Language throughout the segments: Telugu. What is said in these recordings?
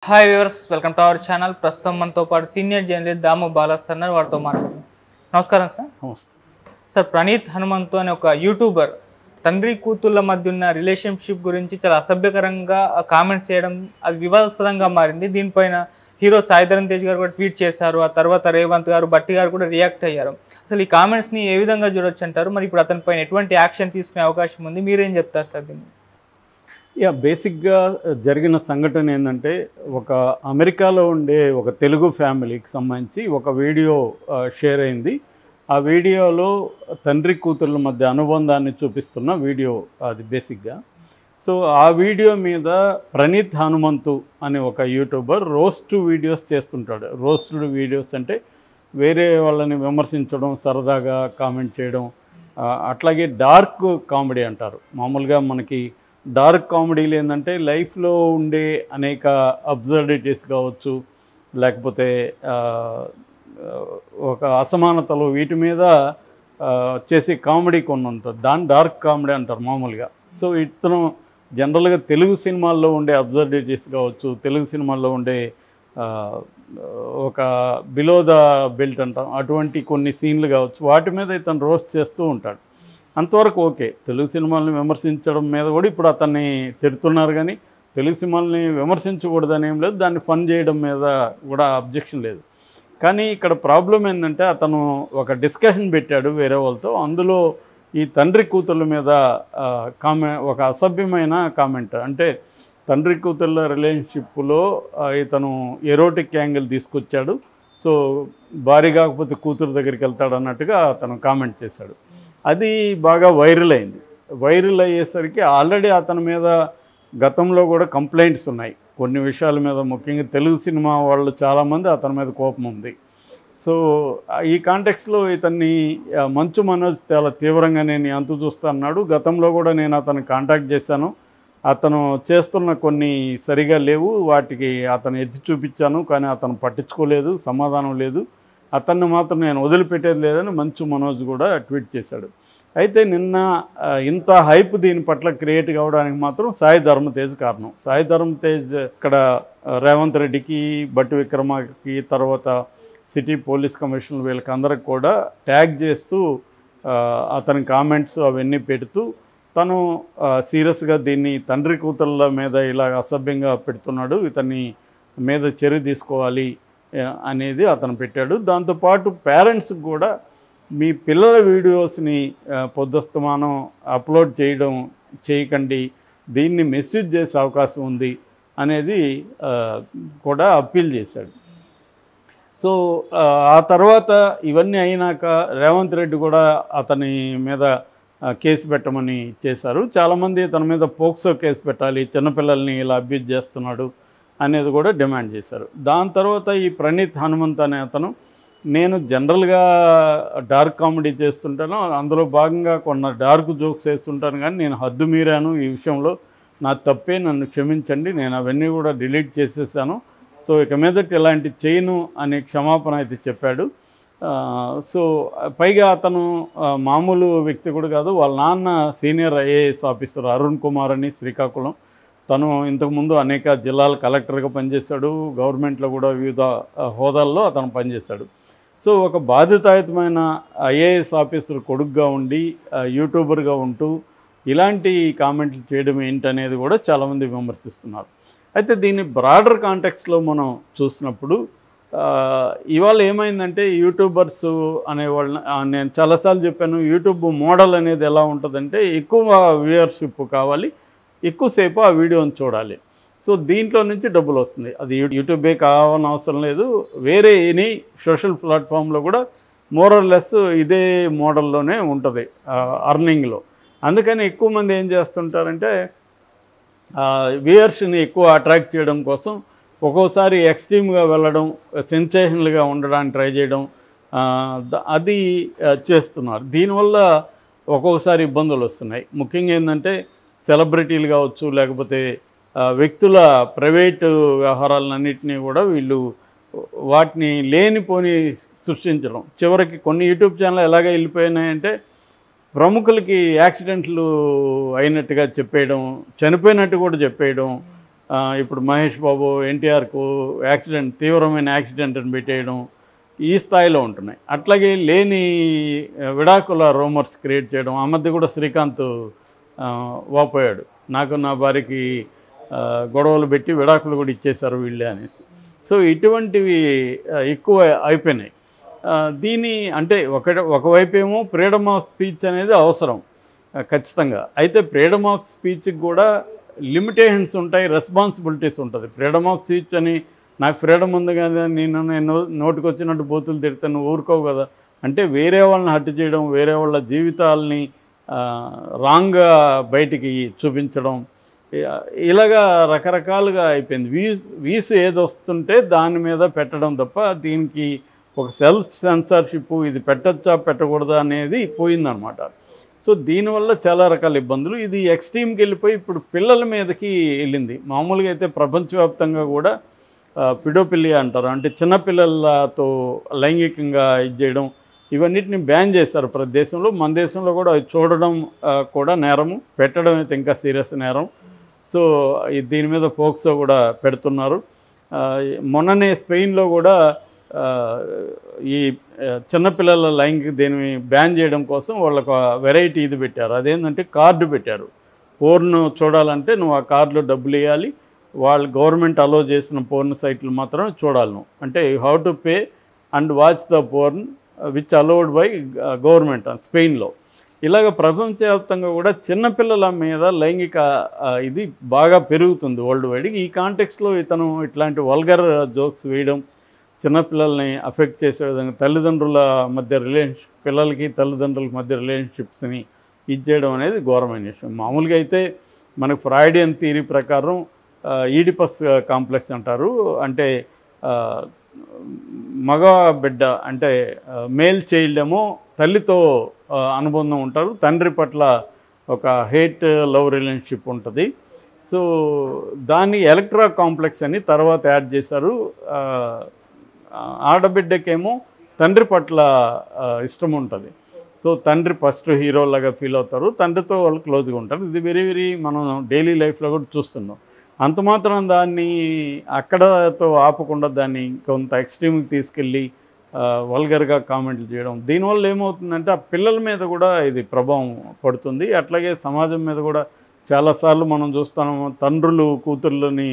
Hi viewers, welcome to our channel. ప్రస్తుతం మనతో పాటు సీనియర్ జర్నలిస్ట్ దాము బాలా సార్ వారితో మాట్లాడుతున్నాం. నమస్కారం సార్. నమస్తే సార్, ప్రణీత్ హనుమంతు అనే ఒక యూట్యూబర్ తండ్రి కూతుళ్ళ మధ్య ఉన్న రిలేషన్షిప్ గురించి చాలా అసభ్యకరంగా కామెంట్స్ చేయడం, అది వివాదాస్పదంగా మారింది. దీనిపైన హీరో సాయిధరమ్ తేజ్ గారు కూడా ట్వీట్ చేశారు. ఆ తర్వాత రేవంత్ గారు, భట్టి గారు కూడా రియాక్ట్ అయ్యారు. అసలు ఈ కామెంట్స్ని ఏ విధంగా చూడొచ్చు అంటారు? మరి ఇప్పుడు అతనిపైన ఎటువంటి యాక్షన్ తీసుకునే అవకాశం ఉంది? మీరేం చెప్తారు సార్ దీన్ని? బేసిక్గా జరిగిన సంఘటన ఏంటంటే, ఒక అమెరికాలో ఉండే ఒక తెలుగు ఫ్యామిలీకి సంబంధించి ఒక వీడియో షేర్ అయింది. ఆ వీడియోలో తండ్రి కూతుళ్ళ మధ్య అనుబంధాన్ని చూపిస్తున్న వీడియో అది బేసిక్గా. సో ఆ వీడియో మీద ప్రణీత్ హనుమంతు అనే ఒక యూట్యూబర్ రోస్ట్ వీడియోస్ చేస్తుంటాడు. రోస్టెడ్ వీడియోస్ అంటే వేరే వాళ్ళని విమర్శించడం, సరదాగా కామెంట్ చేయడం, అట్లాగే డార్క్ కామెడీ అంటారు. మామూలుగా మనకి డార్క్ కామెడీలు ఏంటంటే లైఫ్లో ఉండే అనేక అబ్సర్డిటీస్ కావచ్చు, లేకపోతే ఒక అసమానతలు, వీటి మీద చేసే కామెడీ కొన్ని ఉంటుంది. దాన్ని డార్క్ కామెడీ అంటారు మామూలుగా. సో ఇతను జనరల్గా తెలుగు సినిమాల్లో ఉండే అబ్సర్డిటీస్ కావచ్చు, తెలుగు సినిమాల్లో ఉండే ఒక బిలో ద బెల్ట్ అంటాం, అటువంటి కొన్ని సీన్లు కావచ్చు, వాటి మీద ఇతను రోస్ట్ చేస్తూ ఉంటాడు. అంతవరకు ఓకే. తెలుగు సినిమాలని విమర్శించడం మీద కూడా ఇప్పుడు అతన్ని తిడుతున్నారు, కానీ తెలుగు సినిమాలని విమర్శించకూడదని ఏం లేదు, దాన్ని ఫన్ చేయడం మీద కూడా అబ్జెక్షన్ లేదు. కానీ ఇక్కడ ప్రాబ్లం ఏంటంటే, అతను ఒక డిస్కషన్ పెట్టాడు వేరే వాళ్ళతో. అందులో ఈ తండ్రి కూతుళ్ళ మీద ఒక అసభ్యమైన కామెంట్, అంటే తండ్రి కూతుళ్ళ రిలేషన్షిప్లో ఇతను ఎరోటిక్ యాంగిల్ తీసుకొచ్చాడు. సో భార్య కాకపోతే కూతురు దగ్గరికి వెళ్తాడు అన్నట్టుగా అతను కామెంట్ చేశాడు. అది బాగా వైరల్ అయింది. వైరల్ అయ్యేసరికి ఆల్రెడీ అతని మీద గతంలో కూడా కంప్లైంట్స్ ఉన్నాయి కొన్ని విషయాల మీద. ముఖ్యంగా తెలుగు సినిమా వాళ్ళు చాలామంది అతని మీద కోపం ఉంది. సో ఈ కాంటెక్స్లో ఇతన్ని మంచు మనోజ్ చాలా తీవ్రంగా నేను అంతు చూస్తా అన్నాడు. గతంలో కూడా నేను అతను కాంటాక్ట్ చేశాను. అతను చేస్తున్న కొన్ని సరిగా లేవు, వాటికి అతను ఎత్తి చూపించాను, కానీ అతను పట్టించుకోలేదు, సమాధానం లేదు. అతన్ని మాత్రం నేను వదిలిపెట్టేది లేదని మంచు మనోజ్ కూడా ట్వీట్ చేశాడు. అయితే నిన్న ఇంత హైప్ దీని పట్ల క్రియేట్ కావడానికి మాత్రం సాయిధరమ్ తేజ్ కారణం. సాయిధరమ్ తేజ్ ఇక్కడ రేవంత్ రెడ్డికి, భట్టి విక్రమకి, తర్వాత సిటీ పోలీస్ కమిషనర్ వీళ్ళకి అందరికి కూడా ట్యాగ్ చేస్తూ అతని కామెంట్స్ అవన్నీ పెడుతూ తను సీరియస్గా దీన్ని తండ్రి కూతుళ్ళ మీద ఇలా అసభ్యంగా పెడుతున్నాడు, ఇతన్ని మీద చర్య తీసుకోవాలి అనేది అతను పెట్టాడు. దాంతోపాటు పేరెంట్స్కి కూడా మీ పిల్లల వీడియోస్ని పొద్దుస్తమానం అప్లోడ్ చేయకండి, దీన్ని మిస్యూజ్ చేసే అవకాశం ఉంది అనేది కూడా అప్పీల్ చేశాడు. సో ఆ తర్వాత ఇవన్నీ అయినాక రేవంత్ రెడ్డి కూడా అతని మీద కేసు పెట్టమని చేశారు. చాలామంది తన మీద పోక్సో కేసు పెట్టాలి, చిన్నపిల్లల్ని ఇలా అబ్యూజ్ చేస్తున్నాడు అనేది కూడా డిమాండ్ చేశారు. దాని తర్వాత ఈ ప్రణీత్ హనుమంత్ అనే అతను, నేను జనరల్గా డార్క్ కామెడీ చేస్తుంటాను, అందులో భాగంగా కొన్ని డార్క్ జోక్స్ వేస్తుంటాను, కానీ నేను హద్దు మీరాను, ఈ విషయంలో నా తప్పే, నన్ను క్షమించండి, నేను అవన్నీ కూడా డిలీట్ చేసేసాను, సో ఇక మీదట ఇలాంటి చేయను అనే క్షమాపణ అయితే చెప్పాడు. సో పైగా అతను మామూలు వ్యక్తి కూడా కాదు, వాళ్ళ నాన్న senior IAS officer Arun Kumar అని, శ్రీకాకుళం. తను ఇంతకుముందు అనేక జిల్లాల కలెక్టర్గా పనిచేశాడు, గవర్నమెంట్లో కూడా వివిధ హోదాల్లో అతను పనిచేశాడు. సో ఒక బాధ్యతాయుతమైన ఐఏఎస్ ఆఫీసర్ కొడుకుగా ఉండి యూట్యూబర్గా ఉంటూ ఇలాంటి కామెంట్లు చేయడం ఏంటనేది కూడా చాలామంది విమర్శిస్తున్నారు. అయితే దీన్ని బ్రాడర్ కాంటెక్స్లో మనం చూసినప్పుడు ఇవాళ ఏమైందంటే, యూట్యూబర్స్ అనేవాళ్ళని నేను చాలాసార్లు చెప్పాను, యూట్యూబ్ మోడల్ అనేది ఎలా ఉంటుందంటే, ఎక్కువ వ్యూయర్షిప్ కావాలి, ఎక్కువసేపు ఆ వీడియోని చూడాలి. సో దీంట్లో నుంచి డబ్బులు వస్తుంది. అది యూట్యూబే కావాలని అవసరం లేదు, వేరే ఎనీ సోషల్ ప్లాట్ఫామ్లో కూడా మోరల్లెస్ ఇదే మోడల్లోనే ఉంటుంది అర్నింగ్లో. అందుకని ఎక్కువ మంది ఏం చేస్తుంటారంటే, వ్యూయర్స్ని ఎక్కువ అట్రాక్ట్ చేయడం కోసం ఒక్కోసారి ఎక్స్ట్రీమ్గా వెళ్ళడం, సెన్సేషనల్గా ఉండడానికి ట్రై చేయడం, అది చేస్తున్నారు. దీనివల్ల ఒక్కొక్కసారి ఇబ్బందులు వస్తున్నాయి. ముఖ్యంగా ఏంటంటే, సెలబ్రిటీలు కావచ్చు, లేకపోతే వ్యక్తుల ప్రైవేటు వ్యవహారాలన్నింటినీ కూడా వీళ్ళు వాటిని లేనిపోని సృష్టించడం. చివరికి కొన్ని యూట్యూబ్ ఛానల్ ఎలాగ వెళ్ళిపోయినాయంటే, ప్రముఖులకి యాక్సిడెంట్లు అయినట్టుగా చెప్పేయడం, చనిపోయినట్టు కూడా చెప్పేయడం, ఇప్పుడు మహేష్ బాబు ఎన్టీఆర్కు యాక్సిడెంట్, తీవ్రమైన యాక్సిడెంట్ అని పెట్టేయడం, ఈ స్థాయిలో ఉంటున్నాయి. అట్లాగే లేని విడాకుల రూమర్స్ క్రియేట్ చేయడం. ఆ మధ్య కూడా శ్రీకాంత్ వాపోయాడు, నాకు నా భార్యకి గొడవలు పెట్టి విడాకులు కూడా ఇచ్చేశారు వీళ్ళే అనేసి. సో ఇటువంటివి ఎక్కువ అయిపోయినాయి. దీని అంటే ఒకవైపేమో ఫ్రీడమ్ ఆఫ్ స్పీచ్ అనేది అవసరం ఖచ్చితంగా. అయితే ఫ్రీడమ్ ఆఫ్ స్పీచ్కి కూడా లిమిటేషన్స్ ఉంటాయి, రెస్పాన్సిబిలిటీస్ ఉంటుంది. ఫ్రీడమ్ ఆఫ్ స్పీచ్ అని నాకు ఫ్రీడమ్ ఉంది కదా, నేను నోటికి వచ్చినట్టు బూతులు తిడితే నువ్వు ఊరుకోవు కదా అంటే వేరే వాళ్ళని హత్య చేయడం, వేరే వాళ్ళ జీవితాలని రాంగ్గా బయటికి చూపించడం, ఇలాగా రకరకాలుగా అయిపోయింది. వీస్ ఏది వస్తుంటే దాని మీద పెట్టడం తప్ప దీనికి ఒక సెల్ఫ్ సెన్సార్షిప్, ఇది పెట్టచ్చా పెట్టకూడదా అనేది పోయిందనమాట. సో దీనివల్ల చాలా రకాల ఇబ్బందులు. ఇది ఎక్స్ట్రీమ్కి వెళ్ళిపోయి ఇప్పుడు పిల్లల మీదకి వెళ్ళింది. మామూలుగా అయితే ప్రపంచవ్యాప్తంగా కూడా పిడోపిలియా అంటారు, అంటే చిన్నపిల్లలతో లైంగికంగా ఇది చేయడం, ఇవన్నిటిని బ్యాన్ చేశారు ప్రతి దేశంలో. మన దేశంలో కూడా చూడడం కూడా నేరము, పెట్టడం అయితే ఇంకా సీరియస్ నేరం. సో దీని మీద ఫోక్సో కూడా పెడుతున్నారు. మొన్ననే స్పెయిన్లో కూడా ఈ చిన్నపిల్లల లైంగిక దీన్ని బ్యాన్ చేయడం కోసం వాళ్ళకు వెరైటీ ఇది పెట్టారు. అదేంటంటే కార్డు పెట్టారు. పోర్ను చూడాలంటే నువ్వు ఆ కార్డులో డబ్బులు ఇవ్వాలి, వాళ్ళు గవర్నమెంట్ అలో చేసిన పోర్న్ సైట్లు మాత్రమే చూడాలి నువ్వు. అంటే you have to pay and watch the porn which allowed by government స్పెయిన్లో. ఇలాగ ప్రపంచవ్యాప్తంగా కూడా చిన్నపిల్లల మీద లైంగిక ఇది బాగా పెరుగుతుంది వరల్డ్ వైడ్. ఈ కాంటెక్స్లో ఇతను ఇట్లాంటి వల్గర్ జోక్స్ వేయడం, చిన్నపిల్లల్ని అఫెక్ట్ చేసే విధంగా తల్లిదండ్రుల మధ్య పిల్లలకి తల్లిదండ్రుల మధ్య రిలేషన్షిప్స్ని ఇది చేయడం అనేది ఘోరమైన విషయం. మామూలుగా అయితే మనకు ఫ్రాయిడియన్ థియరీ ప్రకారం ఈడిపస్ కాంప్లెక్స్ అంటారు. అంటే మగ బిడ్డ అంటే మేల్ చైల్డ్ ఏమో తల్లితో అనుబంధం ఉంటారు, తండ్రి పట్ల ఒక హేట్ లవ్ రిలేషన్షిప్ ఉంటుంది. సో దాన్ని ఎలక్ట్రా కాంప్లెక్స్ అని తర్వాత యాడ్ చేశారు. ఆడబిడ్డకేమో తండ్రి పట్ల ఇష్టం ఉంటుంది. సో తండ్రి ఫస్ట్ హీరోలాగా ఫీల్ అవుతారు, తండ్రితో వాళ్ళు క్లోజ్గా ఉంటారు. ఇది వెరీ మనం డైలీ లైఫ్లో కూడా చూస్తున్నాం. అంత మాత్రం దాన్ని అక్కడతో ఆపకుండా దాన్ని కొంత ఎక్స్ట్రీమ్కి తీసుకెళ్ళి వల్గర్గా కామెంట్లు చేయడం, దీనివల్ల ఏమవుతుందంటే ఆ పిల్లల మీద కూడా ఇది ప్రభావం పడుతుంది. అట్లాగే సమాజం మీద కూడా చాలాసార్లు మనం చూస్తున్నాము, తండ్రులు కూతుర్లని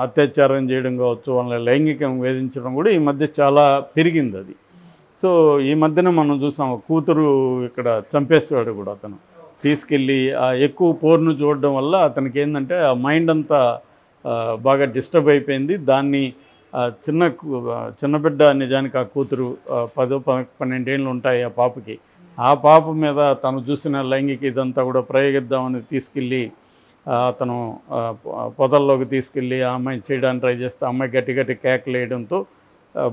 అత్యాచారం చేయడం కావచ్చు, వాళ్ళని లైంగికంగా వేధించడం కూడా ఈ మధ్య చాలా పెరిగింది అది. సో ఈ మధ్యన మనం చూసాం, కూతురు ఇక్కడ చంపేసేవాడు కూడా అతను తీసుకెళ్ళి ఎక్కువ పోర్ను చూడడం వల్ల అతనికి ఏంటంటే ఆ మైండ్ అంతా బాగా డిస్టర్బ్ అయిపోయింది. దాన్ని చిన్న బిడ్డ, నిజానికి ఆ కూతురు 10-12 ఏళ్ళు ఉంటాయి ఆ పాపకి. ఆ పాప మీద తను చూసిన లైంగిక ఇదంతా కూడా ప్రయోగిద్దామని తీసుకెళ్ళి అతను పొదల్లోకి తీసుకెళ్ళి ఆ అమ్మాయిని చేయడానికి ట్రై చేస్తే అమ్మాయి గట్టి కేకలు వేయడంతో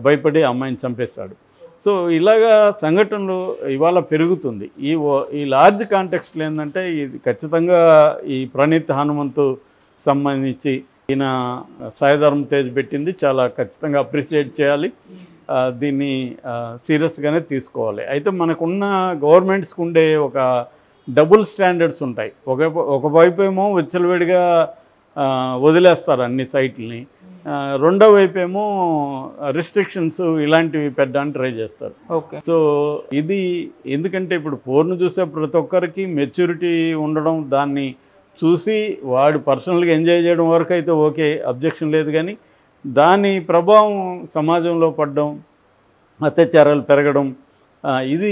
భయపడి అమ్మాయిని చంపేశాడు. సో ఇలాగా సంఘటనలు ఇవాళ పెరుగుతుంది. ఈ లార్జ్ కాంటెక్స్ట్లో ఏంటంటే ఇది ఖచ్చితంగా ఈ ప్రణీత్ హనుమంతు సంబంధించి ఈయన సాయిధర్మ తేజ్ పెట్టింది చాలా ఖచ్చితంగా అప్రిషియేట్ చేయాలి. దీన్ని సీరియస్గానే తీసుకోవాలి. అయితే మనకున్న గవర్నమెంట్స్కి ఉండే ఒక డబుల్ స్టాండర్డ్స్ ఉంటాయి. ఒకవైపు ఏమో విచ్చలవిడిగా వదిలేస్తారు అన్ని సైట్లని, రెండో వైపు ఏమో రిస్ట్రిక్షన్స్ ఇలాంటివి పెట్టడానికి ట్రై చేస్తారు. ఓకే. సో ఇది ఎందుకంటే ఇప్పుడు పోర్ను చూసే ప్రతి ఒక్కరికి మెచ్యూరిటీ ఉండడం, దాన్ని చూసి వాడు పర్సనల్గా ఎంజాయ్ చేయడం వరకు అయితే ఓకే, అబ్జెక్షన్ లేదు. కానీ దాని ప్రభావం సమాజంలో పడడం, అత్యాచారాలు పెరగడం, ఇది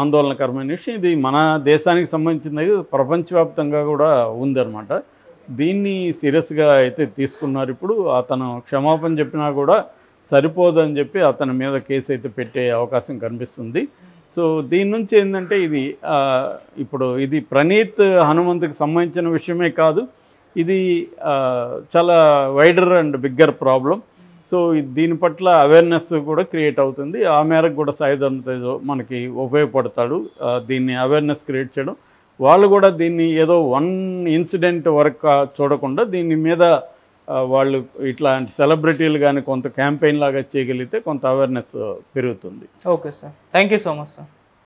ఆందోళనకరమైన విషయం. ఇది మన దేశానికి సంబంధించింది, ప్రపంచవ్యాప్తంగా కూడా ఉందన్నమాట. దీన్ని సీరియస్గా అయితే తీసుకున్నారు. ఇప్పుడు అతను క్షమాపణ చెప్పినా కూడా సరిపోదని చెప్పి అతని మీద కేసు అయితే పెట్టే అవకాశం కనిపిస్తుంది. సో దీని నుంచి ఏంటంటే ఇప్పుడు ఇది ప్రణీత్ హనుమంతుకి సంబంధించిన విషయమే కాదు, ఇది చాలా wider and bigger problem. So దీని పట్ల అవేర్నెస్ కూడా క్రియేట్ అవుతుంది. ఆ మేరకు కూడా సాయిధర్మ తేజ్ మనకి ఉపయోగపడతాడు దీన్ని అవేర్నెస్ క్రియేట్ చేయడం. వాళ్ళు కూడా దీన్ని ఏదో వన్ ఇన్సిడెంట్ వరకు చూడకుండా దీని మీద వాళ్ళు ఇట్లాంటి సెలబ్రిటీలు కానీ కొంత క్యాంపెయిన్ లాగా చేయగలిగితే కొంత అవేర్నెస్ పెరుగుతుంది. Okay sir, thank you so much sir.